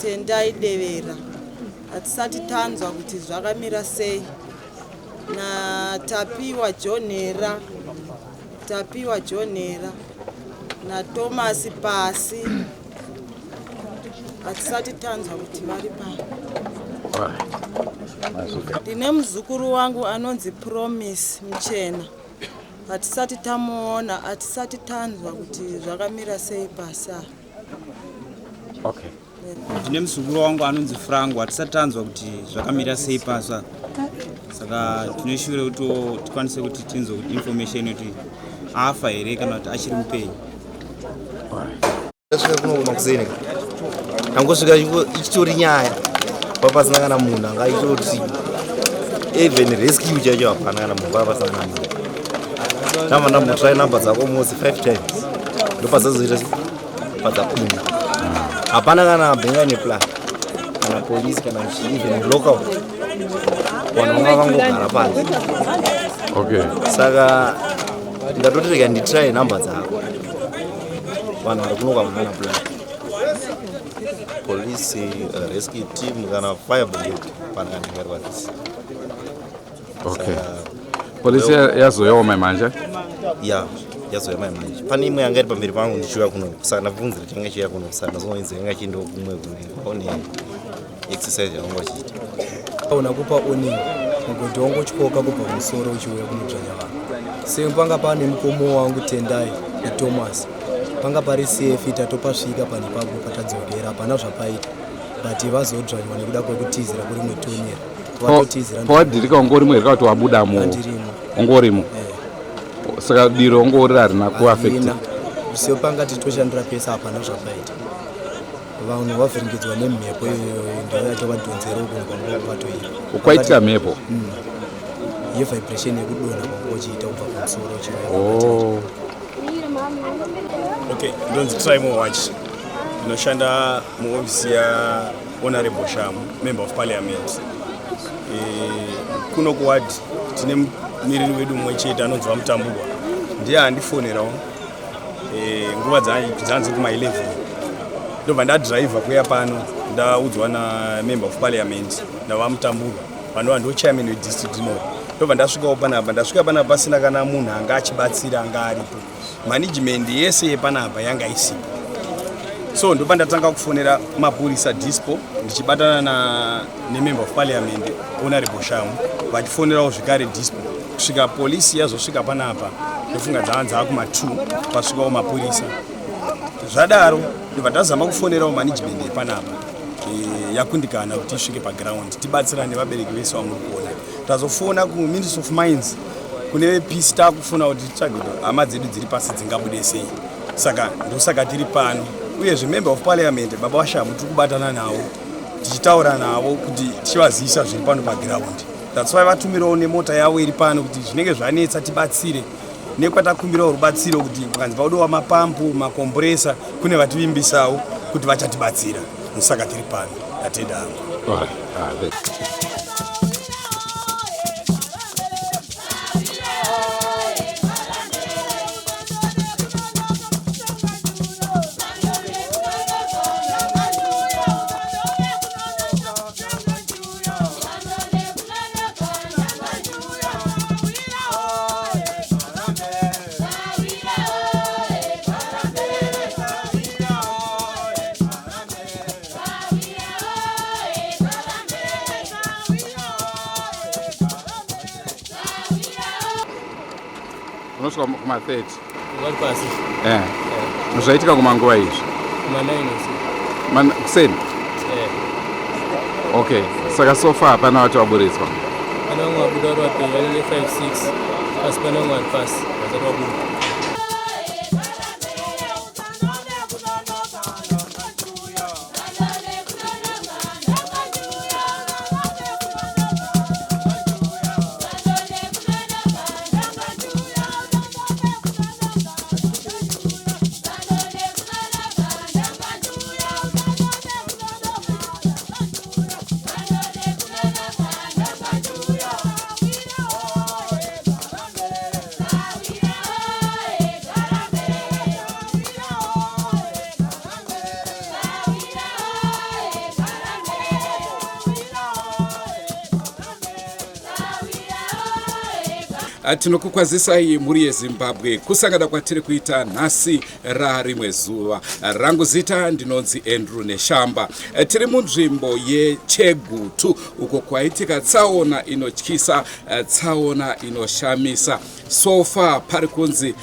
Tendai Devera. Hatisati tanzwa kuti zvakamira sei. Na Tapiwa Jonera. Na Thomas Pasi. Hatisati tanzwa kuti vari pano. Ndine muzukuru wangu anonzi Promise Mchena. Hatisati tamuona, hatisati tanzwa kuti zvakamira sei pasa. Okay. Ndine muzukuru wangu anonzi Frank, hatisati tanzwa kuti zvakamira sei pasa. Saka tinoshure kuti tikwanise kuti tinzwe kuti information kuti afa here kana kuti achiri mupenyu. Ndasvika kuno kumakuzeni. Angosvika ichitori nyaya. Papasina kana munhu angaitoti even rescue chacho hapana kana munhu papasina kana munhu. Tama ndambotry number dzako mosi 5 times. Ndopazazoita padzapinda. Hapana kana benga neplan. Kana police kana even local. Vanhu vakangogara pasi. Okay. Saka ndatoti rega nditry number dzako. Vanhu vari kunoka muna plan. Police rescue team kana fire brigade panangarwa this. Okay. Police yazoyoma manje? Yeah, yazoyoma manje. Pane imwe yanga iri pamberi pangu ndichiuya kuno kusana bvunzira changa chiya kuno kusana zoinzi yanga chindo kumwe kune exercise yangu wachiita. Unakupa oni Mumugodhi wangu chikoka kubva musoro uchiuya kunodzvanya vanhu. Semu panga pane mukomo wangu Tendai naThomas. Panga pari safe tatopasvika pane papo patadzokera hapana zvapaita. But vazodzvanywa nekuda kwekutizira kuri mwetonyera. Vatotizira. Pawadhirika ungori mwe kuti wabudamo. Ungorimo. Saka diro ungori harina kuaffect. Semu panga titoshandira pesa hapana zvapaita. Vanhu vavhiringidzwa nemhepo ndio yatavadhonzera uko kwavatoira. Ukwaitika mhepo? Vibration yekudonha kwangochiita kubva pamusoro chiuya. Oh. Okay, ndonzi try more watch. Ndinoshanda muofisi ya Honorable Shamu, Member of Parliament. Kuno kuward tine miriri wedu mwecheta anonzi Mutambugwa. Ndiye andifonerawo. Nguva dzanzi kuma 11. Ndobva ndadriver kuya pano ndaudzwa na Member of Parliament naVamutambugwa. Vanhu ndo chairman we district ino. Ndobva ndasvikawo panapa, ndasvika panapa pasina kana munhu anga achibatsira anga aripo. Management yese yepanapa yanga isipo. So ndobva ndatanga kufonera mapurisa dispo ndichibatana Member of Parliament Honorable Shamu vachifonerawo zvekare dispo kusvika polisi yazosvika panapa ndofunga dzaanza kuma2 pasvikawo mapurisa. Zvadaro ndobva ndazama kufonerawo management yepanapa yakundikana kuti isvike paground tibatsirane vabereki vese vamuri kuona. Tazofona kuMinistry of Mines kune peace takufuna kuti titsvage hama dzedu dziri pasi dzingabude sei. Saka ndosaka tiri pano. Uyezve Member of Parliament baba vaShamu tiri kubatana navo tichitaura navo kuti tichivazivisa zviri pano paground. That's why vatumirawo nemota yavo iri pano kuti zvinenge zvanetsa tibatsire. Nekwatakumbirawo rubatsiro kuti kukanzi paudiwa mapampu, makompresa kune vativimbisawo kuti vachatibatsira. Saka tiri pano. Atenda hangu. Unosvika kuma 30. Vari pasi. Zvaitika kumanguva izvi? Kuma 9 kuseni? Okay. Saka so far hapana vati vaburitswa? Pana vamwe vabuda vari vapenyu vanenge 5-6 asi pana vamwe vari pasi vasati vabuda. tinokukwazisai muri yeZimbabwe kusangana kwatiri kuita nhasi rarimwe zuva. Rangu zita ndinonzi Andrew Neshamba. Tiri munzvimbo yeChegutu uko kwaitika tsaona inotyisa, tsaona inoshamisa. So far pari kunzi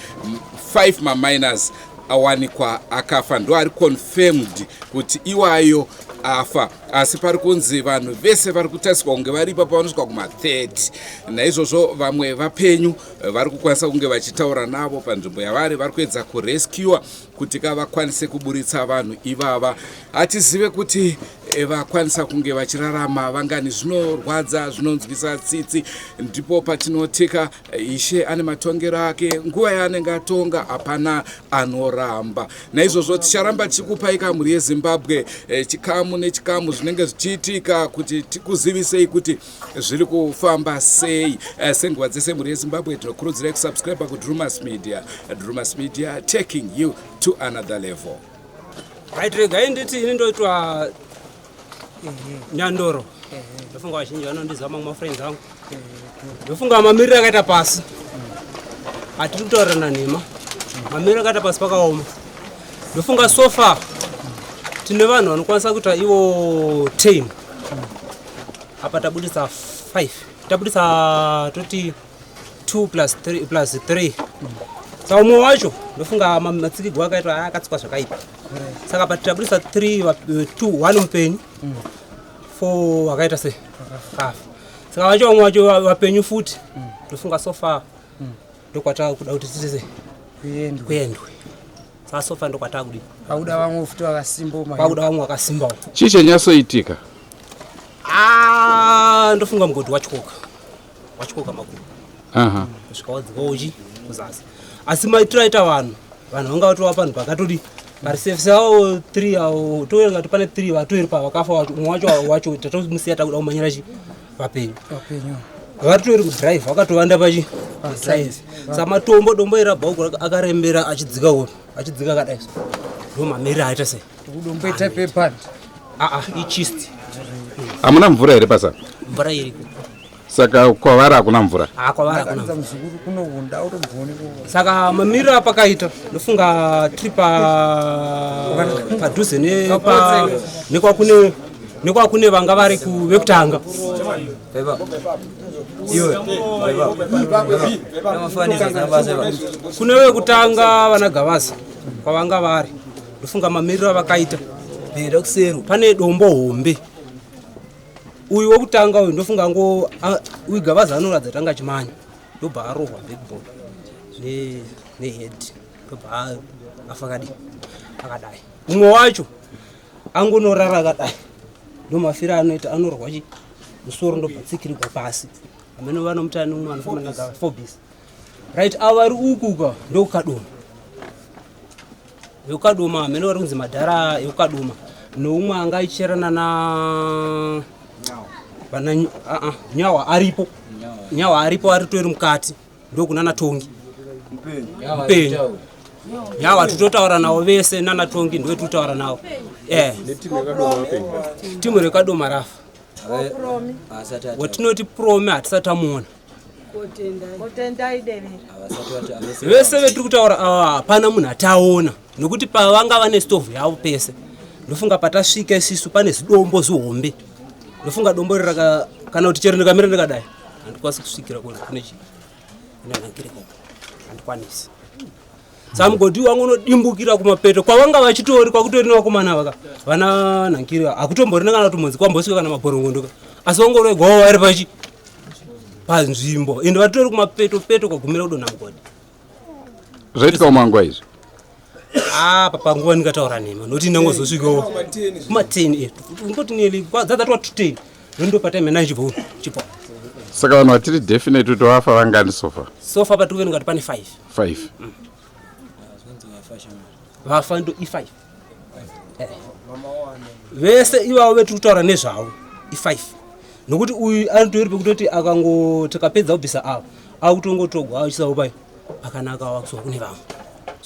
5 maminers awanikwa akafa, ndo ari confirmed kuti iwayo afa, asi pari kunzi vanhu vese vari kutariswa kunge varipa pavanosvika kuma-30. Naizvozvo vamwe vapenyu vari kukwanisa kunge vachitaura navo panzvimbo yavari, vari kuedza kurescua kuti vakwanise kuburitsa vanhu ivava. Hatizive kuti vakwanisa kunge vachirarama vangani. Zvinorwadza, zvinonzwisa tsitsi, ndipo patinotika Ishe ane matongero ake. Nguva yaanenge atonga hapana anoramba. Naizvozvo ticharamba tichikupaika muri yeZimbabwe chikamu nechikamu zvinenge zvichiitika kuti tikuzivisei kuti zviri kufamba sei. Senguva dzese muri yeZimbabwe tinokurudzirai kusubscribe kuDrewmas Media. Drewmas Media taking you to another level. Right, regai nditi ini ndoitwa Nyandoro. Ndofunga vazhinji vanondiziva mamwe mafriends angu. Ndofunga mamiriro akaita pasi. Hatiri kutaurana nhema. Mamiriro akaita pasi pakaoma. Ndofunga so far tine vanhu vanokwanisa kuita ivo 10. Apa tabudisa 5. Tabudisa toti 2 plus 3. Saka umwe wacho ndofunga matsikirwo akaitwa akatsikwa zvakaipa. Saka patabudisa 3 1 mupenyu 4 wakaita sei half. Saka vacho umwe wacho vapenyu futi ndofunga so far ndokwata kuda kuti titese kuendwe. Saka so far ndokwata kudi pauda vamwe futi vakasimbawo pauda vamwe vakasimbawo. Chii chenyasoitika? Ndofunga mugodhi wachoka makuru. Kusvika wadzika uchi kuzasi. Asi maitiro aita vanhu vanga vatova panhu pakatodi parisefisi avo 3 avo toerenga kuti pane 3 vatori pa vakafa umwe wacho tatomusiya takuda kumanyira vapenyu. Vatori kudrive vakatovanda drive. Saka matombo dombo irabhauku akarembera achidzika kadai. Ndo mamiriro aita sei. Dombo ita pepani. Ichist. Hamuna mvura here pasa? Mvura iriko. Saka kwavari hakuna mvura? Kwavari hakuna mvura. Saka mamiriro apakaita ndofunga tiri padhuze nekwakune vanga vari vekutanga. Kune vekutanga vana Gavazi kwavanga vari ndofunga mamiriro avakaita pane dombo hombe. Uyu wokutanga uyu ndofunga uyu Gavazi anoratidza tanga chimanya ndobva arohwa backbone nehead ndobva afa akadai. Umwe wacho angonorara akadai ndo Vafira anoita anorwa musoro ndobva tsikirirwa pasi. Amene vanomutani umwe anofanana naGava Forbes. Right, avari ukuka ndokadoma amene vari kunzi madhara ekukadoma noumwe anga icherana na nyawa aripo aritori mukati ndokuna natongi mupenyu. Nyawa tutotaura navo vese nanatongi ndiwe tutaura navo. Timu rekadoma rafa. Watinoti prome hatisati tamuona. Vese vetiri kutaura hapana munhu ataona nokuti pavanga vane stovhu yavo pese. Ndofunga patasvika isisu pane zidombo zihombe. Ndofunga dombo raka kana kuti chero ndikamira ndakadai handikwanisi kusvikira kune nankiriko handikwanisi. Saka mugodhi wangu unodimbukira kumapeto kwavanga vachitori kwakutori nevakomana vana nankira hakutomborina kana tumonzi kwambosvika kana maporongondoka asi vangoregwawo vari panzvimbo ende vatori kumapeto kwagumira kudonha mugodhi. Zvaitika manguva izvi? Panguva ndingataura nhema nokuti ndangozosvikawo kuma10 ngoti neli dzadzatwa 10 ndo patime 9 chipo. Saka vanhu vatiri definite kuti vafa vangani sofa? Sofa patikuverenga kuti pane 5. Vafa ndo i5. Vese ivavo vetiri kutaura nezvavo i5 nokuti uyu anotori pekutoti akangotokapedza kubvisa avo akutongotogwa achisawo pai pakanaka wakusiwa kune vamwe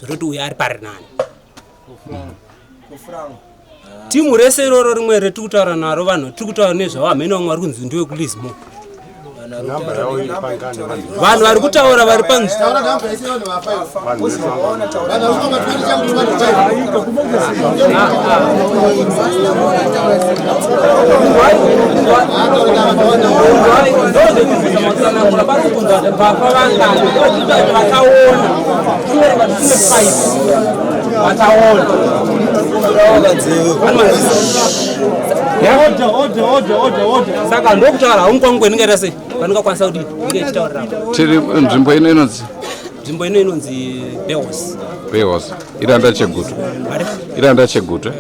zototi uyu ari pari nani. Timu rese iroro rimwe retiri kutaura naro vanhu tiri kutaura nezvavo hamene vamwe vari kunzi ndiwe kulismo vanhu vari kutaura vari panzi saka ndokutaura haungwangweningaita sei pandingakwanisa kuti ndinge chitaurira tiri nzvimbo ino inonzi nzvimbo ino inonzi Behos iranda Chegutu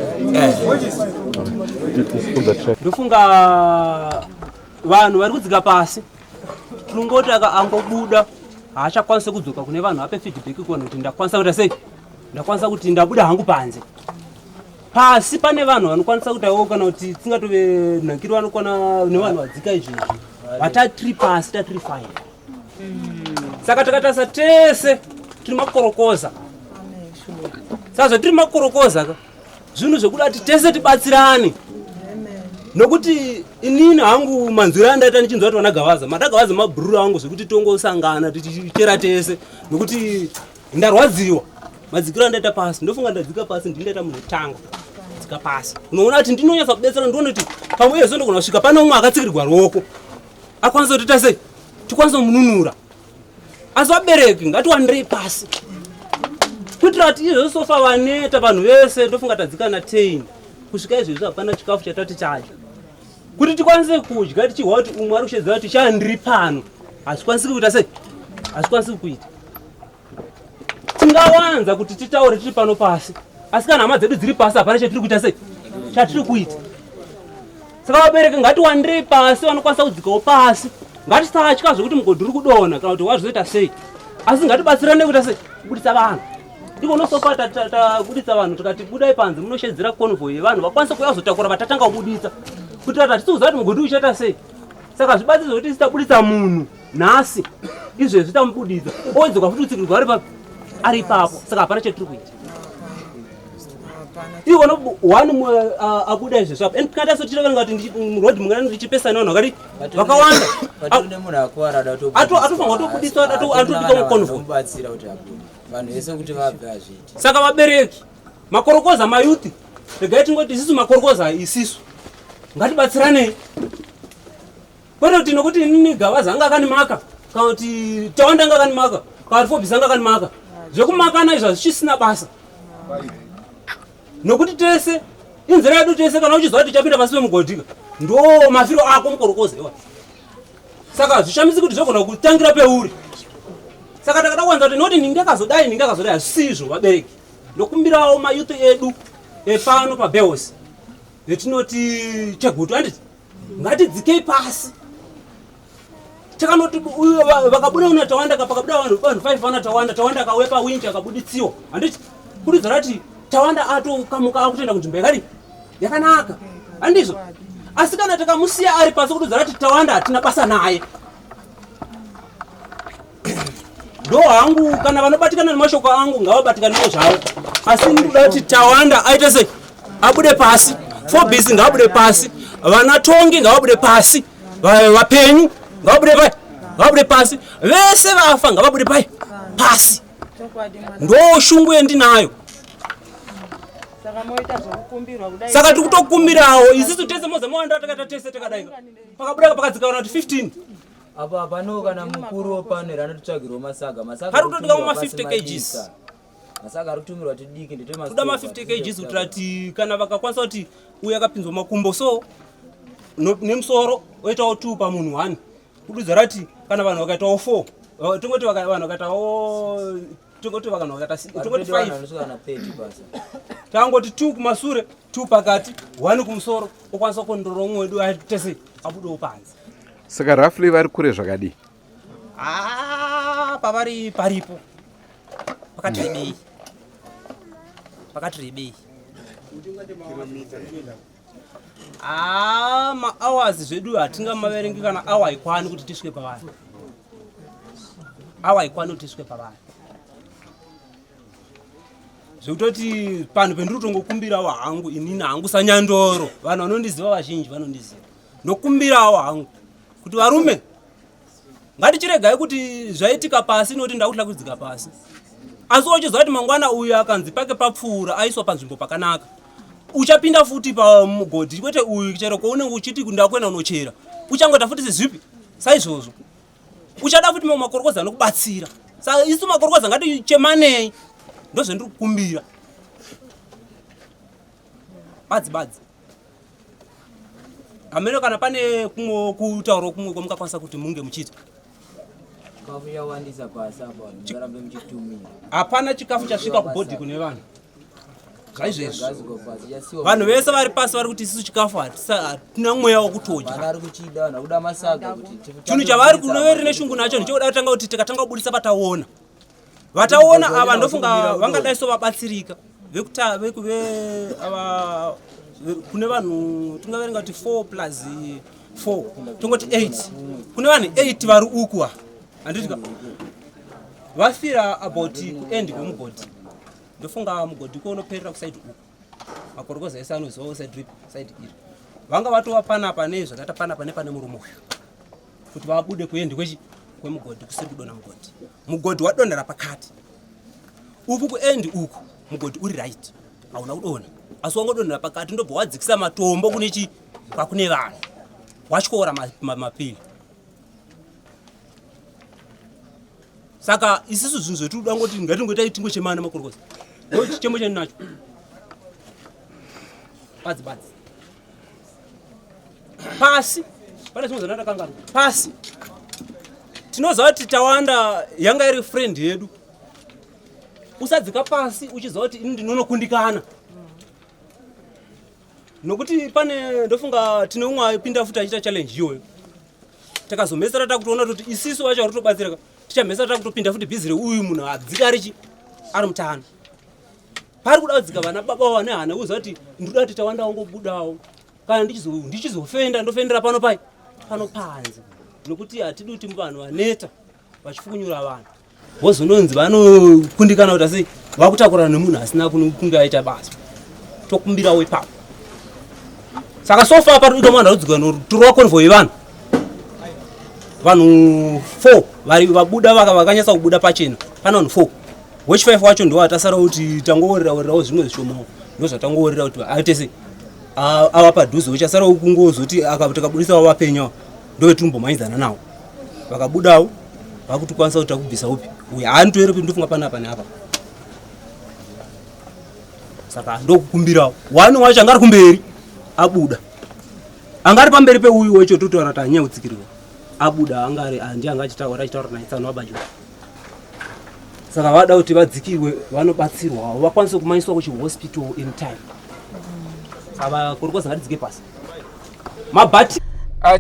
ndofunga vanhu vari kudzika pasi tinongoti angobuda haachakwanise kudzoka kune vanhu ape feedback kuona kuti ndakwanisa kuita sei ndakwanisa kuti ndabuda hangu panze pasi pane vanhu vanokwanisa kutaiwo kana kuti tingatove nhankiro vanokwana nevanhu vadzika izvizvi vata3 pasi ta3 5 saka takatasa tese tiri makorokoza saka tiri makorokoza zvinhu zvekuda kuti tese tibatsirane nokuti inini hangu manzwiro andaita ndichinzwa kuti vanagavaza madagavaza mabhururu angu zvekuti tongosangana tichichera tese nokuti ndarwadziwa madzikiro andaita pasi ndofunga ndadzika pasi ndindaita munhu tanga dzika pasi unoona kuti ndinonyasa kubetsera ndione kuti pamwe yezo ndogona kusvika pane umwe akatsikirirwa ruoko akwanisa kuti tase tikwanisa kumununura asi vabereki ngatiwandirei pasi kuitira kuti izvo sofa vaneta vanhu vese ndofunga tadzika na 10 kusvika izvezvi hapana chikafu chatati chadya kuti tikwanise kudya tichihwa kuti umwe ari kushedzera kuti chandiri pano hazvikwanisiki kuita sei hazvikwanisiki kuita tingawanza kuti titaure tiri pano pasi asi kana hama dzedu dziri pasi hapana chatiri kuita sei chatiri kuita saka vabereki ngatiwandirei pasi vanokwanisa kudzikawo pasi ngatisatya zvokuti mugodhi uri kudonha kana kuti wazvizoita sei asi ngatibatsirane kuita sei kubudisa vanhu iko nosofa tabudisa vanhu tikati budai panze munoshedzera convoy yevanhu vakwanisa kuuya kuzotakura vatatanga kubudisa kuitira kuti hatisi kuziva kuti mugodhi uchaita sei saka zvibatsiro zvokuti sitabudisa munhu nhasi izvezvi tamubudisa oedzoka futi kutsikirwa ari ipapo saka hapana chetiri kuita iwona one abuda izvezvi apo and kataso tichireva kuti road mungana ndichipesana vanhu vakati vakawanda atofanga kutobudiswa atobika muconvoy vanhu vese kuti vabve hazviti saka vabereki makorokoza mayuthi regai tingoti isisu makorokoza isisu ngatibatsiranei kwete kuti nokuti inini gavaza anga akanimaka kana kuti tawanda anga akanimaka kana kuti fobhisi anga akanimaka zvekumakana izvo zvichisina basa nokuti tese inzira yedu tese kana uchizwa kuti tichapinda pasi pemugodhika ndo mafiro ako mukorokoza iwa saka zvishambisi kuti zvogona kutangira peuri saka takadawanza kuti noti ndingakazodai hazvisizvo vabereki ndokumbirawo mayuthi edu epano paBehos yetinoti Chegutu anditi ngatidzikei pasi takanoti vakabuda una Tawanda pakabuda vanhu 5 vana Tawanda akauya pawinji akabuditsiwa handiti kuridza kuti Tawanda atokamuka akutoenda kunzvimbo yakadi yakanaka handizvo asi kana takamusiya ari pasi kuridza kuti Tawanda hatina basa naye ndo hangu kana vanobatikana nemashoko angu ngavabatikaniwo zvavo asi ndikuda kuti Tawanda aite sei abude pasi fobhisi ngaabude pasi vana tongi ngavabude pasi vapenyu ngavabude pasi vese vafa ngavabude pasi ndo shungu yendinayo saka tiri kutokumbirawo isisu tese mozamawanda takata tese takadai pakabuda pakadzikana kuti 15 apa pano kana mukuru opanera anotsvagirwa masaga ari kutodika muma 50 kgs masaga aritumirwa tidiki toda ma 50 kgs kuitira kuti kana vakakwanisa kuti uya akapinzwa makumbo so nemusoro oitawo 2 pamunhu 1 kududza rati kana vanhu vakaitawo 4 tongoti vanhu vakaitawo tongoti vanhu vakaita 5 tangoti 2 kumasure 2 pakati 1 kumusoro okwanisa kondorora umwe wedu atese abudewo panze saka roughly vari kure zvakadii pavari paripo pakati rebei mahours zvedu hatingamaverengi kana awa aikwani kuti tisvike pavanhu zvekutoti panhu pendiri kutongokumbirawo hangu inini hangu sanyandoro vanhu vanondiziva vazhinji vanondiziva nokumbirawo hangu kuti varume ngatichiregai kuti zvaitika pasi noti ndakutla kudzika pasi asi uchiziva kuti mangwana uyu akanzi pake papfuura aiswa panzvimbo pakanaka uchapinda futi pamugodhi kwete uyu chero kwaunenge uchiti ndakwena unochera uchangoita futi sezvipi saizvozvo uchada futi mamwe makorokoza anokubatsira saka isu makorokoza ngatichemanei ndozvendiri kukumbira badzi amene kana pane kumwe kutaura kumwe kwamukakwanisa kuti munge muchita Kafu yawandisa pasi apa ndarambe muchitumira. Hapana chikafu chasvika kubhodhi kune vanhu. Zvaizvezvo. Vanhu Vanhu vese vari pasi vari kuti isusu chikafu hatina mweya wokutodya. Vana vari kuchida nakuda masaga kuti chinhu chavari kunoveri neshungu nacho ndichoda kutanga kuti tikatanga kubudisa vataona. Vataona ava ndofunga vangadaiso vabatsirika. Kune vanhu tingaverenga kuti 4 plus 4 tongoti 8. Kune vanhu 8 vari uku. Anditika Vafira about kuend kwemugodhi. Ndofunga mugodhi kunoperera kuside uku. Makorokoza ese anoziva side drip side iri. Vanga vatova panapa nezvakaita panapa nepane murume uyu. Kuti vabude kuend kwemugodhi kusiri kudonha mugodhi. Mugodhi wadonhera pakati. Uku kuend uku mugodhi uri right. Hauna kudonha. Asi wangodonhera pakati ndobva wadzikisa matombo kune pakune vanhu. Watyora mapili. Saka isisu zvinhu zvetinoda ngoti ngatingoita tingochemana makorokoza. Chichemo chenu nacho. Badzi. Pasi. Pane zvimwe zvandakangana. Pasi. Tinoziva kuti Tawanda yanga iri friend yedu. Usadzika pasi uchiziva kuti ini ndinonokundikana. Nokuti pane ndofunga tine umwe aipinda futi achiita challenge iyoyo. Takazomesera takutoona kuti isisu vacho varitobatsirika. Tichamesa takutopinda futi bhizi reuyu munhu adzika ari mutano. Pari kuda kudzika vana baba wane hana uziva kuti ndoda kuti Tawanda wangobudawo. Kana ndichizofenda ndofendera pano panze. Nokuti hatidi kuti vanhu vaneta vachifukunyura vanhu. Vozononzi vanokundikana kuti asi vakutakurana nemunhu asina kunge aita basa. Tokumbirawo ipapo. Saka sofa pari kuita mwana rudzika noruturwa convoy yevanhu. Vanhu 4 vari vabuda vakanyasa kubuda pachena. Pana vanhu 4. Watch 5 wacho ndo atasara kuti tangoorerawo zvimwe zvishomawo. Ndozvatangoorera kuti aite sei. Ava padhuze uchasara ukungozoti akabudisa wapenya ndovetumbomhanyizana nawo. Vakabudawo vakutikwanisa kuti takubvisa upi. Uyu haanotoere kuti ndofunga panapa neapa. Saka ndokukumbirawo. Wani wacho angari kumberi abuda. Angari pamberi peuyu wacho totaura kuti anyanya kutsikirwa. Abuda angari ndianga achitaura naye tsano wabajo. Saka vada kuti vadzikirwe vanobatsirwa vakwanise kumanyiswa kuchihospital in time. Saka kurikoza ngatidzike pasi. Mabhati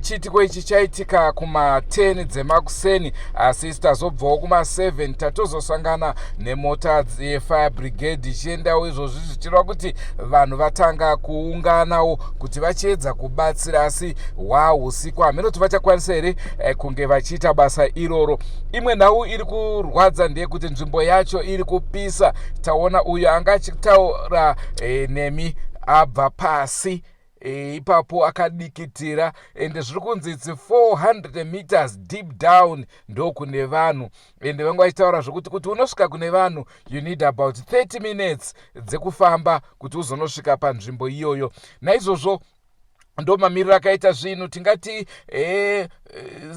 chitiko ichi chaitika kuma10 dzemakuseni asi tazobvawo kuma7 tatozosangana nemota dzefire brigade ichiendawo izvozvi zvichireva kuti vanhu vatanga kuunganawo kuti vachiedza kubatsira asi usiku hameno kuti vachakwanisa here kunge vachiita basa iroro. Imwe nhau iri kurwadza ndeyekuti nzvimbo yacho iri kupisa. Taona uyo anga achitaura nemi abva pasi ipapo akadikitira ende zviri kunzi it's 400 meters deep down ndokune vanhu ende vangu vachitaura zvokuti kuti unosvika kune vanhu you need about 30 minutes dzekufamba kuti uzonosvika panzvimbo iyoyo. Naizvozvo ndo mamiriro akaita zvinhu tingati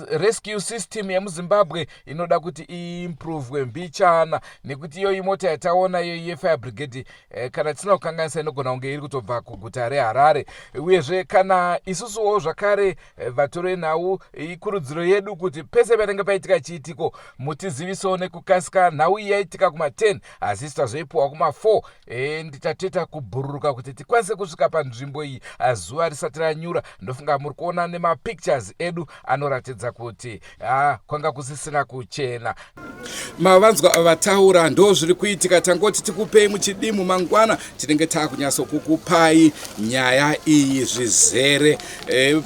rescue system yemuZimbabwe inoda kuti iimprovwe mbichana nekuti iyo imota yataona iyo yefire brigade kana tisina kukanganisa inogona kunge iri kutobva kuguta reHarare. Uyezve kana isusuwo zvakare vatore nhau ikurudziro yedu kuti pese panenge paitika chiitiko mutizivisewo nekukasika. Nhau iyi yaitika kuma10 asi titazoipuwa kuma4 nditatoita kubhururuka kuti tikwanise kusvika panzvimbo iyi zuva risati ranyura. Ndofunga muri kuona nemapictures edu anoratidza kuti kwanga kusisina kuchena. Mavanzwa vataura ndo zviri kuitika. Tangoti tikupei muchidimu mangwana tinenge takunyatsokukupai nyaya iyi zvizere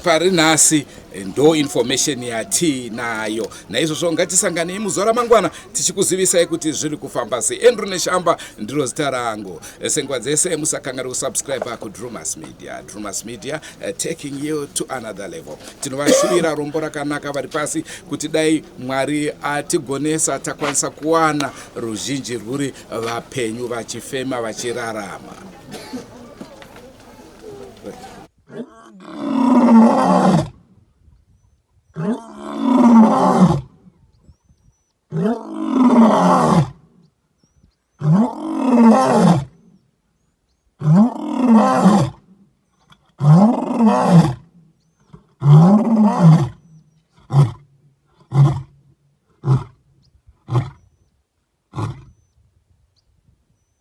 pari nhasi ndo information yatinayo. Naizvozvo ngatisangane muzuva ramangwana tichikuzivisai kuti zviri kufamba sei. Andrew Neshamba ndiro zita rangu. Senguva dzese musakanganwe kusubscribe kuDrewmas Media. Drewmas Media taking you to another level. Tinovashuvira rombo rakanaka vari pasi kuti dai Mwari atigonesa takwanisa kuwana ruzhinji rwuri vapenyu vachifema vachirarama. Oh,